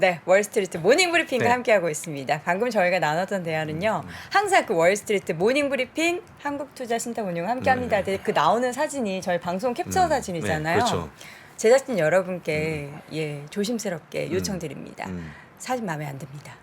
네, 월스트리트 모닝브리핑과 네. 함께하고 있습니다. 방금 저희가 나눴던 대화는요. 항상 그 월스트리트 모닝브리핑 한국투자신탁운용 함께합니다. 그 나오는 사진이 저희 방송 캡처 사진이잖아요. 네, 그렇죠. 제작진 여러분께 예, 조심스럽게 요청드립니다. 사진 마음에 안 듭니다.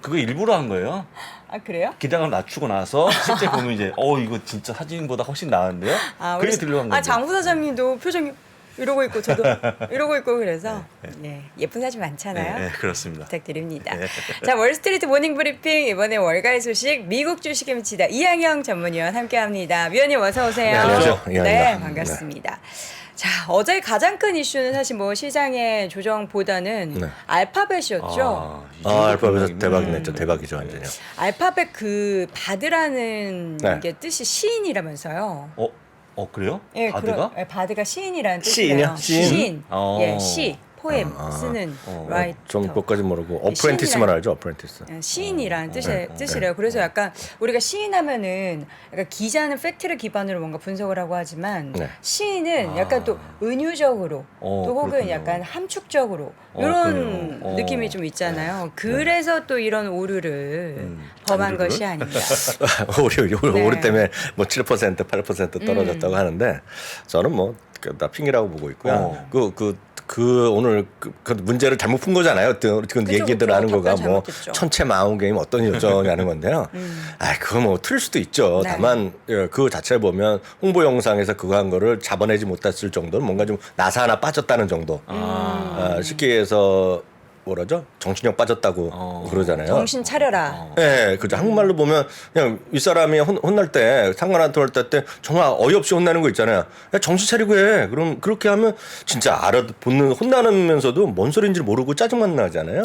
그거 일부러 한 거예요? 아 그래요? 기장을 낮추고 나서 실제 보면 이제 이거 진짜 사진보다 훨씬 나은데요? 그게 들려고 한 건데. 장 부사장님도 표정이 이러고 있고 저도 이러고 있고 그래서 네, 예쁜 사진 많잖아요. 네, 그렇습니다. 부탁드립니다. 네. 자, 월스트리트 모닝브리핑 이번에 월가의 소식 미국 주식에 미치다 이항영 전문위원 함께합니다. 위원님 어서 오세요. 네, 안녕하세요. 네, 이항입니다. 반갑습니다. 자, 어제 가장 큰 이슈는 사실 뭐 시장의 조정보다는 네. 알파벳이었죠. 알파벳 대박 냈죠. 대박이죠, 완전히. 알파벳 그 바드라는 네. 게 뜻이 시인이라면서요. 그래요? 예, 바드가? 바드가 시인이라는 시인이요? 뜻이에요. 시인. 어. 예, 시, 포엠 쓰는 라이터. 좀 그것까지 모르고 어프렌티스만 알죠, 어프렌티스. 시인이라는 뜻이래요. 그래서 약간 우리가 시인하면은 약간 기자는 팩트를 기반으로 뭔가 분석을 하고 하지만 네. 시인은 약간 또 은유적으로 또 혹은 그렇군요. 약간 함축적으로 이런 그래요? 느낌이 좀 있잖아요. 그래서 또 이런 오류를 범한 오류를? 것이 아닌가. 오류 때문에 뭐 7%, 8% 떨어졌다고 하는데 저는 뭐 다 핑계라고 보고 있고요. 오늘 그 문제를 잘못 푼 거잖아요. 그 얘기들 그쵸. 하는 거가 답변 뭐 잘못했죠. 천체 마운 게임 어떤 여정이라는 건데요. 그거 뭐 틀릴 수도 있죠. 네. 다만 그 자체를 보면 홍보 영상에서 그거 한 거를 잡아내지 못했을 정도는 뭔가 좀 나사 하나 빠졌다는 정도. 쉽게 해서 뭐라죠? 정신력 빠졌다고 그러잖아요. 정신 차려라. 네, 그죠. 한국말로 보면 그냥 윗사람이 혼날 때, 상관한테 혼날 때 정말 어이없이 혼나는 거 있잖아요. 야, 정신 차리고 해. 그럼 그렇게 하면 진짜 알아듣는, 혼나면서도 뭔 소리인지 모르고 짜증만 나잖아요.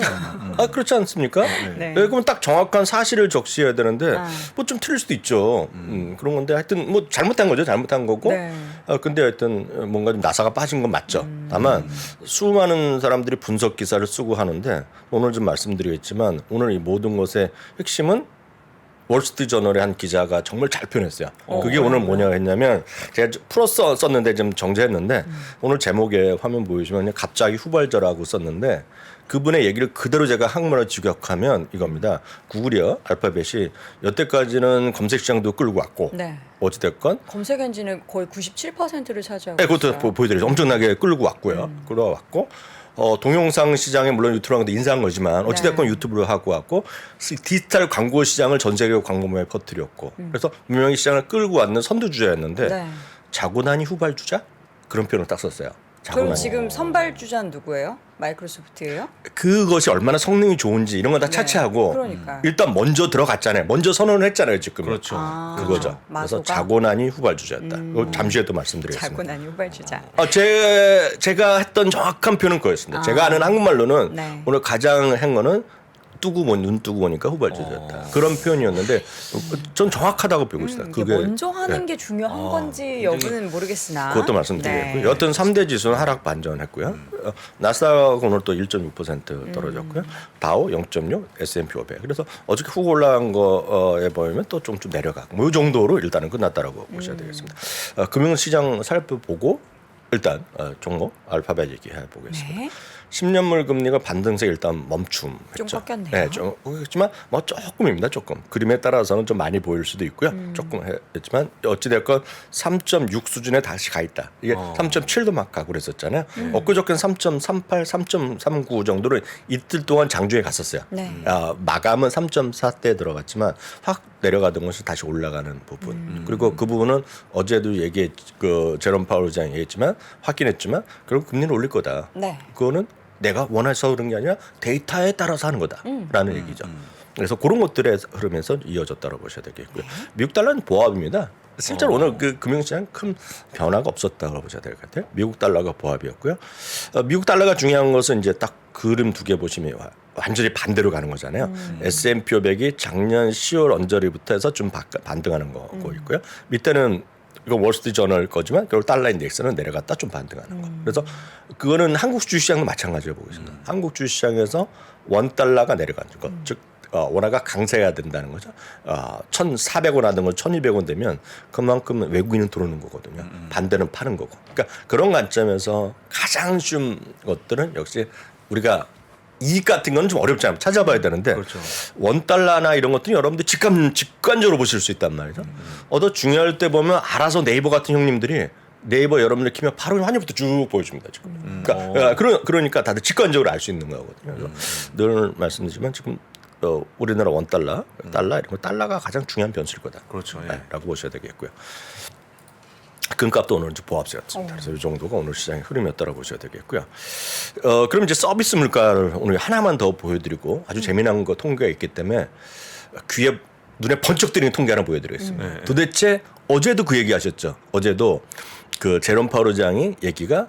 그렇지 않습니까? 네. 그럼 딱 정확한 사실을 적시해야 되는데 뭐 좀 틀릴 수도 있죠. 그런 건데 하여튼 뭐 잘못한 거죠. 잘못한 거고. 네. 근데 하여튼 뭔가 좀 나사가 빠진 건 맞죠. 다만 수많은 사람들이 분석 기사를 쓰고 하는데 오늘 좀 말씀드리겠지만 오늘 이 모든 것의 핵심은 월스트리트 저널의 한 기자가 정말 잘 표현했어요. 그게 오늘 뭐냐 했냐면 제가 풀어 썼는데 좀 정제했는데 오늘 제목에 화면 보여주시면 갑자기 후발저라고 썼는데 그분의 얘기를 그대로 제가 한국말로 직역하면 이겁니다. 구글이요, 알파벳이 여태까지는 검색 시장도 끌고 왔고 네. 어찌됐건 검색 엔진은 거의 97%를 차지하고 네, 그것도 있어요. 보여드리죠. 엄청나게 끌고 왔고요. 끌어왔고 동영상 시장에 물론 유튜브랑도 인사한 거지만 어찌됐건 유튜브로 하고 왔고 디지털 광고 시장을 전 세계 광고모에 퍼뜨렸고 그래서 분명히 시장을 끌고 왔는 선두주자였는데 네. 자고 나니 후발주자? 그런 표현을 딱 썼어요. 자고 그럼 나니. 지금 선발주자는 누구예요? 마이크로소프트예요? 그것이 얼마나 성능이 좋은지 이런 건 다 네. 차치하고 그러니까요. 일단 먼저 들어갔잖아요. 먼저 선언을 했잖아요. 지금. 그렇죠. 그거죠. 그래서 마소가? 자고 나니 후발주자였다. 이거 잠시 후에 또 말씀드리겠습니다. 자고 나니 후발주자. 제가 했던 정확한 표현은 그거였습니다. 제가 아는 한국말로는 네. 오늘 가장 한 거는 눈 뜨고 보니까 후발주자였다. 그런 표현이었는데 전 정확하다고 보고 있어요. 이게 먼저 하는 게 중요한 건지 여부는 모르겠으나 그것도 말씀드리겠고요. 네. 여튼 3대 지수는 하락 반전했고요. 나스닥 오늘 또 1.6% 떨어졌고요. 다우 0.6, S&P 500. 그래서 어저께 훅 올라간 거에 보면 또 좀 내려가고 뭐이 정도로 일단은 끝났다라고 보셔야 되겠습니다. 금융시장 살펴보고 일단 종목 알파벳 얘기해 보겠습니다. 네. 10년물 금리가 반등세 일단 멈춤했죠. 좀 꺾였네요. 네, 좀 꺾였지만 뭐 조금입니다. 조금. 그림에 따라서는 좀 많이 보일 수도 있고요. 조금 했지만 어찌 됐건 3.6 수준에 다시 가 있다. 이게 3.7도 막 가고 그랬었잖아요. 엊그저께는 3.38, 3.39 정도로 이틀 동안 장중에 갔었어요. 네. 마감은 3.4대 들어갔지만 확 내려가던 것이 다시 올라가는 부분. 그리고 그 부분은 어제도 제롬 파월 의장이 얘기했지만 확인했지만 결국 금리를 올릴 거다. 네. 그거는 내가 원해서 그런 게 아니라 데이터에 따라서 하는 거다라는 얘기죠. 그래서 그런 것들의 흐름에서 이어졌다고 보셔야 되겠고요. 미국 달러는 보합입니다. 실제로 오늘 그 금융시장 큰 변화가 없었다고 보셔야 될 것 같아요. 미국 달러가 보합이었고요. 미국 달러가 중요한 것은 이제 딱 그림 두 개 보시면 완전히 반대로 가는 거잖아요. S&P 500이 작년 10월 언저리부터 해서 좀 반등하는 거고 있고요. 밑에는 이거 월스트리트저널 거지만 결국 달러 인덱스는 내려갔다 좀 반등하는 거. 그래서 그거는 한국 주식시장도 마찬가지로 보고 있습니다. 한국 주식시장에서 원 달러가 내려가는 거, 즉 원화가 강세해야 된다는 거죠. 1,400원 하던 건 1,200원 되면 그만큼 외국인은 들어오는 거거든요. 반대는 파는 거고. 그러니까 그런 관점에서 가장 쉬운 것들은 역시 우리가 이익 같은 건 좀 어렵잖아요. 찾아봐야 되는데 그렇죠. 원달러나 이런 것들은 여러분들 직관적으로 보실 수 있단 말이죠. 더 중요할 때 보면 알아서 네이버 같은 형님들이 네이버 여러분들 키면 바로 환율부터 쭉 보여줍니다. 지금. 그러니까 다들 직관적으로 알 수 있는 거거든요. 그래서 늘 말씀드리지만 지금 우리나라 원달러, 달러 이런 거 달러가 가장 중요한 변수일 거다. 그렇죠. 예. 네, 라고 보셔야 되겠고요. 금값도 오늘 이제 보합세였습니다. 그래서 이 정도가 오늘 시장의 흐름이었다고 보셔야 되겠고요. 그럼 이제 서비스 물가를 오늘 하나만 더 보여드리고 아주 재미난 거 통계가 있기 때문에 귀에 눈에 번쩍 뜨는 통계 하나 보여드리겠습니다. 도대체 어제도 그 얘기하셨죠. 어제도 그 제롬 파월 의장이 얘기가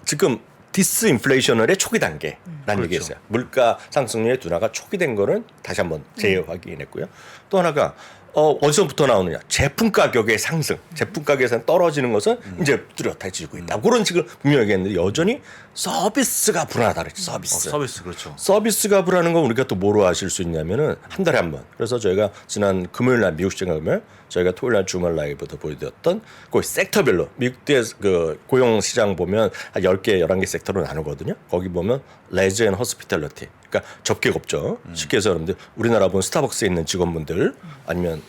지금 디스인플레이셔널의 초기 단계라는 그렇죠. 얘기했어요. 물가 상승률의 둔화가 초기된 거는 다시 한번 재확인했고요. 또 하나가 어디서부터 나오느냐? 제품 가격의 상승, 제품 가격에서 떨어지는 것은 이제 뚜렷해지고 있다. 그런 식으로 분명히 얘기했는데 여전히 서비스가 불안하다 그랬죠. 서비스. 서비스 그렇죠. 서비스가 불안한 건 우리가 또 뭐로 아실 수 있냐면은 한 달에 한 번. 그래서 저희가 지난 금요일 날 미국 시간 금요일 저희가 토요일 날 주말 라이브도 보여드렸던 그 섹터별로 미국의 그 고용 시장 보면 한 10개, 11개 섹터로 나누거든요. 거기 보면 레저 앤 허스피탈리티. 그러니까 접객업죠. 쉽게 해서 여러분들 우리나라 보면 스타벅스에 있는 직원분들 아니면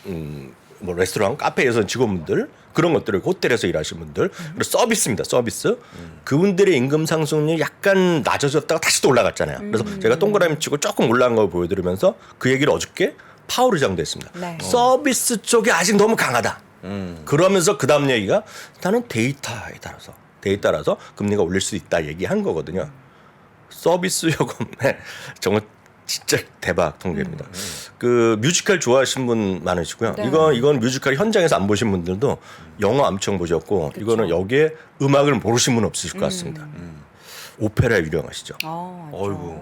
뭐 레스토랑, 카페에서 직원분들 그런 것들을 호텔에서 일하시는 분들 그리고 서비스입니다. 서비스. 그분들의 임금 상승률이 약간 낮아졌다가 다시 또 올라갔잖아요. 그래서 제가 동그라미 치고 조금 올라간 걸 보여드리면서 그 얘기를 어저께 파월 의장도 했습니다. 네. 서비스 쪽이 아직 너무 강하다. 그러면서 그 다음 얘기가 나는 데이터에 따라서 금리가 올릴 수 있다 얘기한 거거든요. 서비스 요금에 정말 진짜 대박 통계입니다. 그 뮤지컬 좋아하시는 분 많으시고요. 네. 이건 뮤지컬 현장에서 안 보신 분들도 영화 엄청 보셨고 그쵸. 이거는 여기에 음악을 모르신 분 없으실 것 같습니다. 오페라 유령하시죠. 맞죠. 어이구.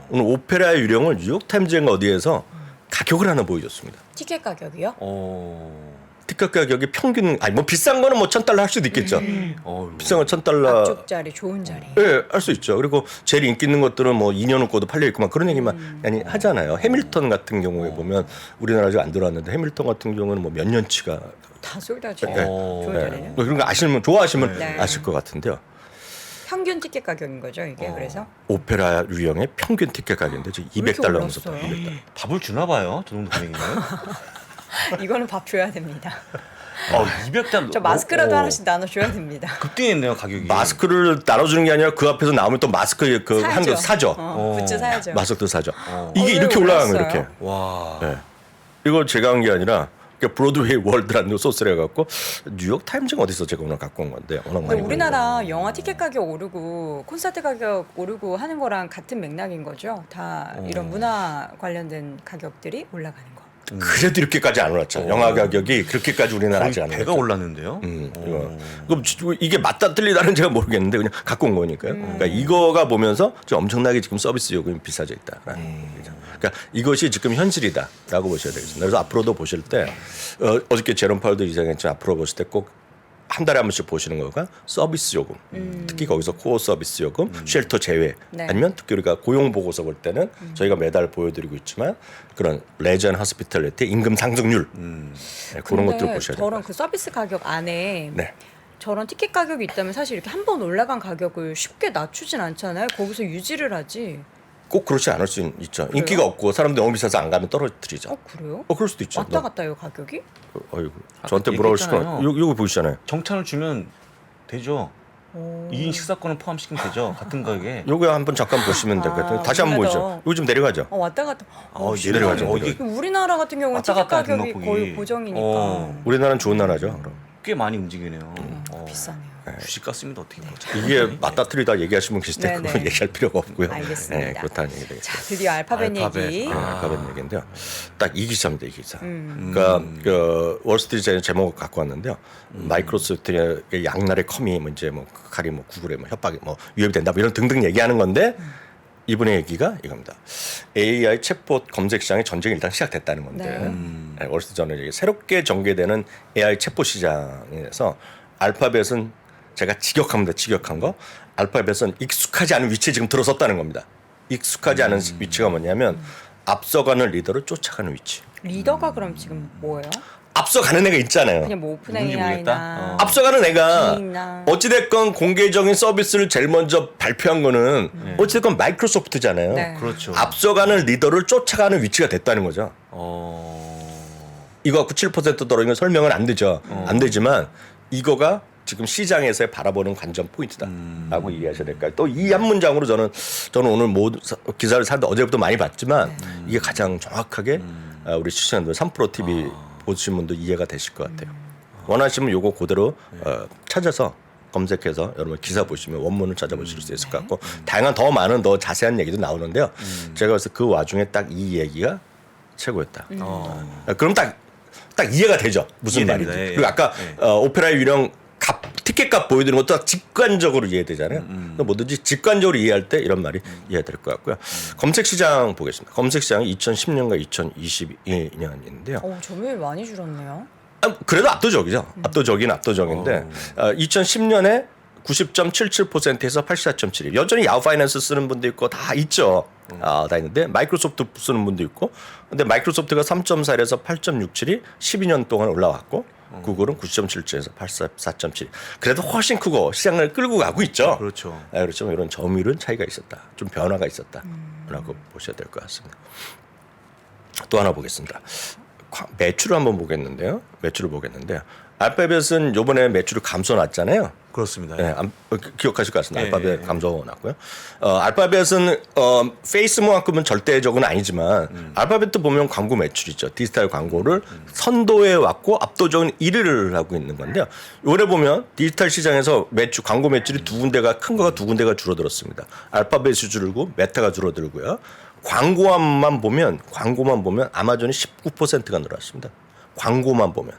오늘 오페라 유령을 뉴욕타임즈인가 어디에서 가격을 하나 보여줬습니다. 티켓 가격이요? 티켓 가격이 평균 뭐 비싼 거는 뭐 $1,000 할 수도 있겠죠. 비싼 건 $1,000. 앞쪽 자리, 좋은 자리. 예, 할 수 있죠. 그리고 제일 인기 있는 것들은 뭐 2년 후고도 팔려 있고 막 그런 얘기만 아니 하잖아요. 해밀턴 같은 경우에 보면 우리나라 아직 안 들어왔는데 해밀턴 같은 경우는 뭐 몇 년치가 다 솔다죠. 네. 좋은 자리는. 뭐 그런 거 아시면 좋아하시면 네. 아실 것 같은데요. 평균 티켓 가격인 거죠, 이게. 그래서 오페라 유형의 평균 티켓 가격인데 지금 왜 이렇게 $200 올랐어요? 넘었어요. $200. 밥을 주나 봐요. 저 정도 금액이면. 이거는 밥 줘야 됩니다. 200단. 저 마스크라도 하나씩 나눠줘야 됩니다. 급등했네요 가격이. 마스크를 나눠주는 게 아니라 그 앞에서 나오면 또 마스크 그 한 거 사죠. 굿즈 사야죠. 마스크도 사죠. 이게 이렇게 왜 올라가는 거예요. 올랐어요? 이렇게. 와. 네. 이걸 제가 한 게 아니라 브로드웨이 월드라는 소스를 해갖고 뉴욕 타임즈가 어디서 제가 오늘 갖고 온 건데 워낙 근데 많이 우리나라 영화 티켓 가격 오르고 콘서트 가격 오르고 하는 거랑 같은 맥락인 거죠. 다 이런 문화 관련된 가격들이 올라가는 거. 그래도 이렇게까지 안 올랐죠. 영화 가격이 그렇게까지 우리나라 아직 안 배가 올랐죠. 올랐는데요. 그럼 이게 맞다 틀리다는 제가 모르겠는데 그냥 갖고 온 거니까요. 그러니까 이거가 보면서 좀 엄청나게 지금 서비스 요금이 비싸져 있다라는 얘기죠. 그러니까 이것이 지금 현실이다라고 보셔야 되겠습니다. 그래서 앞으로도 보실 때 어저께 제롬 파월도 이야기했지만 앞으로 보실 때 꼭 한 달에 한 번씩 보시는 거가 서비스 요금, 특히 거기서 코어 서비스 요금, 쉘터 제외, 네. 아니면 특히 우리가 고용 보고서 볼 때는 저희가 매달 보여드리고 있지만 그런 레저 앤 허스피탈리티 임금 상승률 네, 그런 근데 것들을 보셔야 돼요. 저런 그 서비스 가격 안에 네. 저런 티켓 가격이 있다면 사실 이렇게 한 번 올라간 가격을 쉽게 낮추진 않잖아요. 거기서 유지를 하지. 꼭 그렇지 않을 수 있죠. 인기가 없고 사람들이 너무 비싸서 안 가면 떨어뜨리죠. 그래요? 그럴 수도 있죠. 왔다 갔다 요 가격이? 어이구, 저한테 뭐라고 하실 거예요? 얘기했잖아요. 여기 보이시잖아요. 정찬을 주면 되죠. 2인 식사권을 포함시키면 되죠. 같은 가격에. 요거 한번 잠깐 보시면 될 것 같아요. 다시 한번 우리나라- 보이죠. 요거 좀 내려가죠. 왔다 갔다. 내려가죠. 이게 우리나라 같은 경우는 왔다 티켓 갔다 가격이 등록폭이. 거의 고정이니까. 우리나라는 좋은 나라죠. 그럼. 꽤 많이 움직이네요. 비싸네요. 주식 같습니다. 어떻게 보면. 이게 맞다트리다 얘기하시면 계실 때 네네. 그건 얘기할 필요가 없고요. 알겠습니다. 네, 그렇다는 얘기 되겠죠. 자, 드디어 알파벳 얘기. 알파벳 얘기인데요. 딱 이 기사입니다. 이 기사. 그러니까 그 월스트리트 제목을 갖고 왔는데요. 마이크로소프트의 양날의 컴이 뭐 이제 뭐 칼이 뭐 구글에 뭐 협박이 뭐 위협이 된다 뭐 이런 등등 얘기하는 건데 이분의 얘기가 이겁니다. AI 챗봇 검색 시장의 전쟁이 일단 시작됐다는 건데 네, 월스트리트저널이 새롭게 전개되는 AI 챗봇 시장에서 알파벳은 제가 직역합니다. 직역한 거. 알파벳은 익숙하지 않은 위치에 지금 들어섰다는 겁니다. 익숙하지 않은 위치가 뭐냐면 앞서가는 리더를 쫓아가는 위치. 리더가 그럼 지금 뭐예요? 앞서가는 애가 있잖아요. 그냥 뭐 오픈 누군지 AI나 모르겠다. 앞서가는 애가 기나. 어찌됐건 공개적인 서비스를 제일 먼저 발표한 거는 어찌됐건 마이크로소프트잖아요. 네. 그렇죠. 앞서가는 리더를 쫓아가는 위치가 됐다는 거죠. 이거 갖고 7% 떨어진 건 설명은 안 되죠. 안 되지만 이거가 지금 시장에서의 바라보는 관전 포인트다라고 이해하셔야 될까요? 또 이 한 문장으로 저는 오늘 모든 기사를 사는데 어제부터 많이 봤지만 이게 가장 정확하게 우리 시청자들 3프로 TV 보신 분도 이해가 되실 것 같아요. 원하시면 요거 그대로 찾아서 검색해서 여러분 기사 보시면 원문을 찾아보실 수 있을 것 같고 다양한 더 많은 더 자세한 얘기도 나오는데요. 제가 그래서 그 와중에 딱 이 얘기가 최고였다. 그럼 딱 이해가 되죠. 무슨 이해됩니다. 말인지. 예, 그리고 아까 오페라의 유령 티켓값 보여드리는 것도 딱 직관적으로 이해되잖아요. 뭐든지 직관적으로 이해할 때 이런 말이 이해될 것 같고요. 검색 시장 보겠습니다. 검색 시장이 2010년과 2022년인데요. 점유율 많이 줄었네요. 그래도 압도적이죠. 압도적인데 2010년에 90.77%에서 84.72. 여전히 야후 파이낸스 쓰는 분도 있고 다 있죠. 다 있는데 마이크로소프트 쓰는 분도 있고. 근데 마이크로소프트가 3.4에서 8.67이 12년 동안 올라왔고 구글은 9.77에서 84.7. 그래도 훨씬 크고 시장을 끌고 가고 있죠. 그렇죠. 그렇지만 이런 점유율은 차이가 있었다. 좀 변화가 있었다라고 보셔야 될 것 같습니다. 또 하나 보겠습니다. 매출을 한번 보겠는데요. 알파벳은 이번에 매출을 감소났잖아요. 그렇습니다. 네, 기억하실 것 같습니다. 알파벳 감소 났고요. 알파벳은 페이스만큼은 절대적은 아니지만 알파벳도 보면 광고 매출이죠. 디지털 광고를 선도해 왔고 압도적인 1위를 하고 있는 건데요. 올해 보면 디지털 시장에서 광고 매출이 큰 거가 두 군데가 줄어들었습니다. 알파벳이 줄고 메타가 줄어들고요. 광고만 보면 아마존이 19%가 늘어났습니다. 광고만 보면.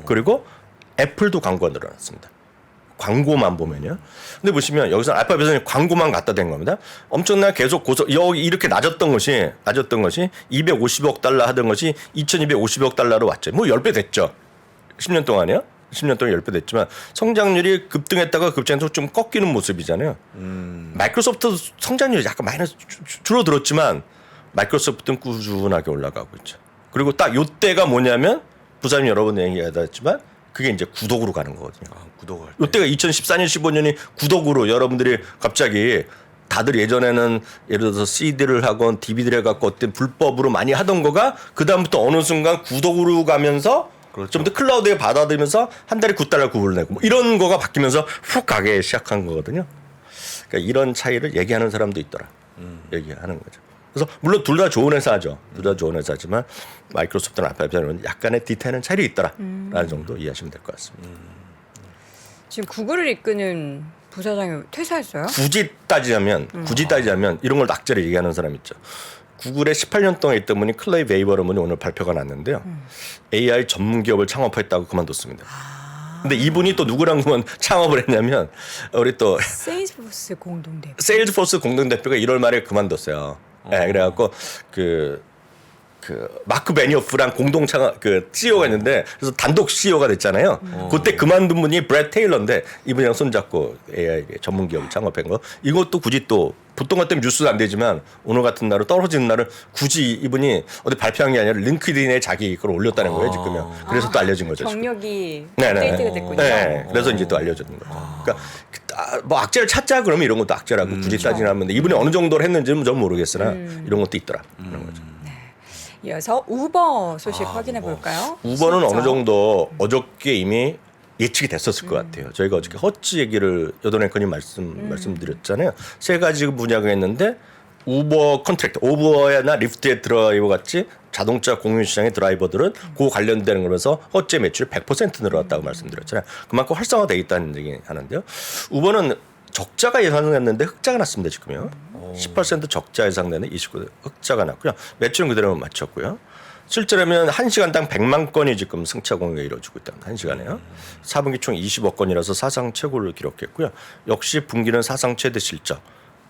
그리고 애플도 광고가 늘어났습니다. 광고만 보면요. 근데 보시면 여기서 알파벳은 광고만 갖다 댄 겁니다. 엄청나게 계속 여기 이렇게 낮았던 것이 250억 달러 하던 것이 2250억 달러로 왔죠. 뭐 10배 됐죠. 10년 동안이요. 10년 동안 10배 됐지만 성장률이 급등했다가 급증해서 좀 꺾이는 모습이잖아요. 마이크로소프트 성장률이 약간 마이너스 줄어들었지만 마이크로소프트는 꾸준하게 올라가고 있죠. 그리고 딱 요때가 뭐냐면 부사님 여러 번 얘기하셨지만 그게 이제 구독으로 가는 거거든요. 구독을. 이때가 2014년, 15년이 구독으로 여러분들이 갑자기 다들 예전에는 예를 들어서 CD를 하건 DVD를 해갖고 어떤 불법으로 많이 하던 거가 그 다음부터 어느 순간 구독으로 가면서 그렇죠. 좀 더 클라우드에 받아들면서 한 달에 9달러 구글 내고 뭐 이런 거가 바뀌면서 훅 가게 시작한 거거든요. 그러니까 이런 차이를 얘기하는 사람도 있더라. 얘기하는 거죠. 그래서 물론 둘 다 좋은 회사죠. 둘 다 좋은 회사지만 마이크로소프트나 알파벳은 약간의 디테일은 차이가 있더라라는 정도 이해하시면 될 것 같습니다. 지금 구글을 이끄는 부사장이 퇴사했어요? 굳이 따지자면 이런 걸 낙제를 얘기하는 사람 있죠. 구글에 18년 동안 있던 분이 클레이 웨이버라는 분이 오늘 발표가 났는데요. AI 전문 기업을 창업했다고 그만뒀습니다. 근데 이분이 또 누구랑 창업을 했냐면 우리 또 세일즈포스 공동대표. 세일즈포스 공동대표가 1월 말에 그만뒀어요. 네, 그래갖고 그 마크 베니오프랑 공동 창업 CEO가 있는데 그래서 단독 CEO가 됐잖아요. 그때 그만둔 분이 브렛 테일러인데 이분이랑 손잡고 AI 전문 기업을 창업한 거. 이것도 굳이 또 보통 같으면 뉴스도 안 되지만 오늘 같은 날은 떨어지는 날은 굳이 이분이 어디 발표한 게 아니라 링크드인에 자기 걸 올렸다는 거예요 지금요. 그래서 또 알려진 거죠. 경력이 네네. 업데이트가 됐군요. 네, 그래서 이제 또 알려졌는 거죠. 그러니까 뭐 악재를 찾자 그러면 이런 것도 악재라고 굳이 따지는 하는데 이분이 어느 정도를 했는지는 전 모르겠으나 이런 것도 있더라. 그런 거죠. 이어서 우버 소식 확인해 볼까요? 우버는 어느 정도 어저께 이미 예측이 됐었을 것 같아요. 저희가 어저께 허츠 얘기를 여돈 앵커님 말씀드렸잖아요. 세 가지 분야가 있는데 우버 컨트랙트, 우버나 리프트의 드라이버 같이 자동차 공유 시장의 드라이버들은 그 관련되는 거면서 어째 매출이 100% 늘어났다고 말씀드렸잖아요. 그만큼 활성화돼 있다는 얘기 하는데요. 우버는 적자가 예상됐는데 흑자가 났습니다. 지금요. 18% 적자 예상되는 29% 흑자가 났고요. 매출은 그대로 맞췄고요. 실제로면 1시간당 100만 건이 지금 승차 공유가 이루어지고 있답니다. 1시간에요. 4분기 총 20억 건이라서 사상 최고를 기록했고요. 역시 분기는 사상 최대 실적.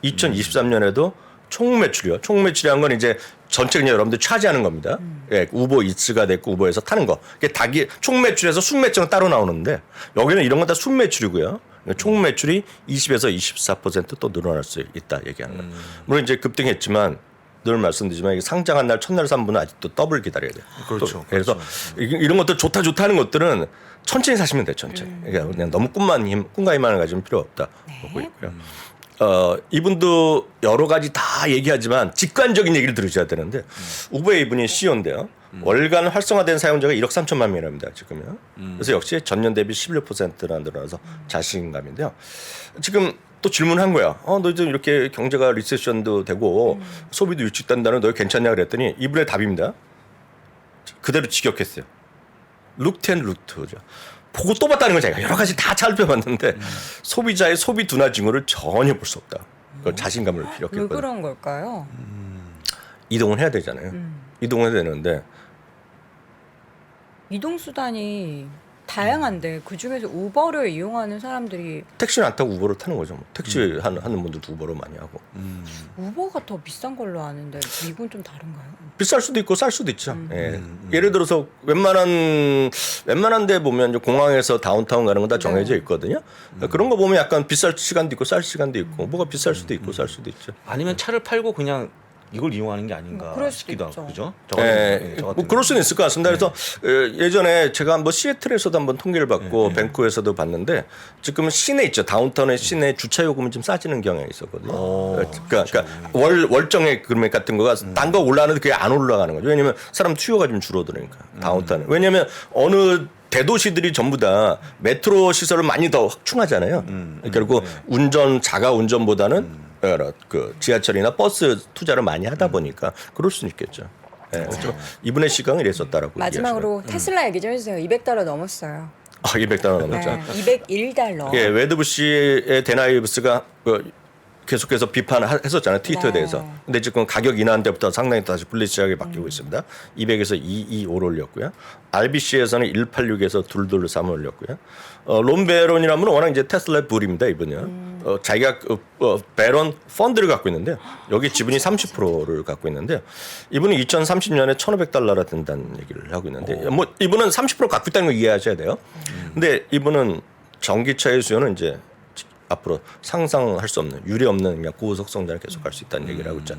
2023년에도 총 매출이요. 총 매출이란 건 이제 전체 그냥 여러분들 차지하는 겁니다. 예, 우버 이츠가 됐고 우버에서 타는 거. 이게 총 매출에서 순매출은 따로 나오는데 여기는 이런 건 다 순매출이고요. 총 매출이 20에서 24%또 늘어날 수 있다 얘기하는 거예요. 물론 이제 급등했지만 늘 말씀드리지만 이게 상장한 날 첫날 3분은 아직도 더블 기다려야 돼요. 그렇죠. 그래서 이런 것들 좋다 하는 것들은 천천히 사시면 돼요. 천천히. 그러니까 그냥 너무 꿈과 희망을 가지면 필요 없다 보고 있고요. 이분도 여러 가지 다 얘기하지만 직관적인 얘기를 들으셔야 되는데 우버의 이분이 CEO인데요. 월간 활성화된 사용자가 1억 3천만 명이랍니다. 지금요. 그래서 역시 전년 대비 11%나 늘어나서 자신감인데요. 지금 또 질문한 거야. 너 이제 이렇게 경제가 리세션도 되고 소비도 위축된다는 너 괜찮냐 그랬더니 이분의 답입니다. 그대로 직역했어요. 룩텐 루트죠. 보고 또 봤다는 걸 제가 여러 가지 다 살펴봤는데 소비자의 소비 둔화 징후를 전혀 볼 수 없다. 그 자신감을 왜 기록했거든요. 그런 걸까요? 이동을 해야 되잖아요. 이동을 해야 되는데 이동 수단이 다양한데 그 중에서 우버를 이용하는 사람들이 택시는 안 타고 우버를 타는 거죠. 뭐. 택시 하는 분들도 우버로 많이 하고. 우버가 더 비싼 걸로 아는데 미국은 좀 다른가요? 비쌀 수도 있고 쌀 수도 있죠. 예. 예를 들어서 웬만한 데 보면 이제 공항에서 다운타운 가는 건 다 정해져 있거든요. 그런 거 보면 약간 비쌀 시간도 있고 쌀 시간도 있고 뭐가 비쌀 수도 있고 쌀 수도 있죠. 아니면 차를 팔고 그냥 이걸 이용하는 게 아닌가 그럴 수도 싶기도 있죠. 하고 그죠? 뭐 그럴 수는 있을 것 같습니다. 그래서 예전에 제가 뭐 시애틀에서도 한번 통계를 받고 밴쿠에서도 봤는데 지금 시내 있죠. 다운타운의 시내 주차 요금이 좀 싸지는 경향이 있었거든요. 그러니까 월정액 금액 같은 거가 딴 거 올라가는데 그게 안 올라가는 거죠. 왜냐하면 사람 투여가 좀 줄어드니까 다운타운. 왜냐하면 어느 대도시들이 전부 다 메트로 시설을 많이 더 확충하잖아요. 결국 자가 운전보다는 그 지하철이나 버스 투자를 많이 하다 보니까 그럴 수는 있겠죠. 네. 그렇죠. 이분의 시각은 이랬었다라고. 마지막으로 테슬라 얘기 좀 해주세요. $200 넘었어요. $200 넘었죠. 네, $201. 예, 웨드부시의 데나이브스가 계속해서 비판했었잖아요. 트위터에 네. 대해서. 근데 지금 가격 인하한 때부터 상당히 다시 불리시하게 바뀌고 있습니다. 200에서 225를 올렸고요. RBC에서는 186에서 223을 올렸고요. 론 베론이라는 분은 워낙 이제 테슬라의 불입니다. 이분이요. 자기가 베론 펀드를 갖고 있는데 여기 지분이 30%를 갖고 있는데 이분은 2030년에 $1,500가 된다는 얘기를 하고 있는데 뭐 이분은 30% 갖고 있다는 걸 이해하셔야 돼요. 근데 이분은 전기차의 수요는 이제 앞으로 상상할 수 없는 유례 없는 그냥 고속 성장을 계속할 수 있다는 얘기를 하고 있죠.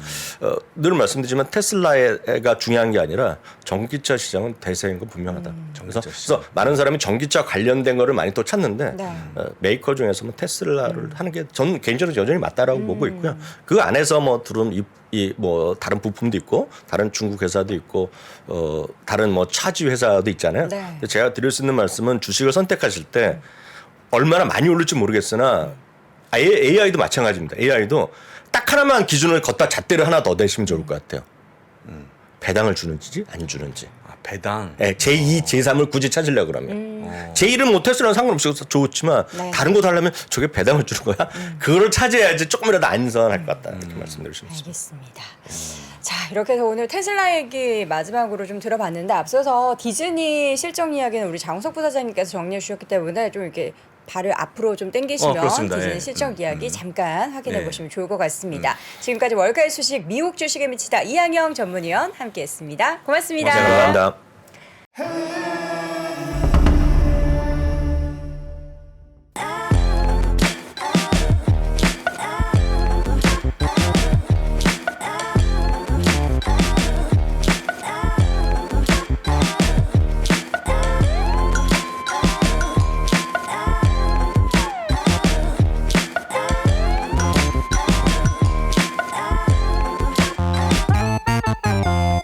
늘 말씀드리지만 테슬라가 중요한 게 아니라 전기차 시장은 대세인 건 분명하다. 그래서 많은 사람이 전기차 관련된 거를 많이 또 찾는데 메이커 중에서 뭐 테슬라를 하는 게 저는 개인적으로 여전히 맞다라고 보고 있고요. 그 안에서 뭐 들은 뭐 다른 부품도 있고 다른 중국 회사도 있고 다른 뭐 차지 회사도 있잖아요. 네. 제가 드릴 수 있는 말씀은 주식을 선택하실 때 얼마나 많이 오를지 모르겠으나 AI도 마찬가지입니다. AI도 딱 하나만 기준을 걷다 잣대를 하나 더 내시면 좋을 것 같아요. 배당을 주는지 안 주는지. 배당. 네, 제2, 제3을 굳이 찾으려고 그러면. 제1은 뭐 테슬라는 상관없이 좋지만 네. 다른 거 하려면 저게 배당을 주는 거야? 그거를 찾아야지 조금이라도 안전할 것 같다. 이렇게 말씀드릴 수 있습니다. 알겠습니다. 자, 이렇게 해서 오늘 테슬라 얘기 마지막으로 좀 들어봤는데 앞서서 디즈니 실적 이야기는 우리 장우석 부사장님께서 정리해 주셨기 때문에 좀 이렇게 발을 앞으로 좀 당기시면 그렇습니다. 디즈니 예. 실적 이야기 잠깐 확인해 네. 보시면 좋을 것 같습니다. 지금까지 월가의 소식 미국 주식에 미치다 이항영 전문위원 함께했습니다. 고맙습니다. 감사합니다.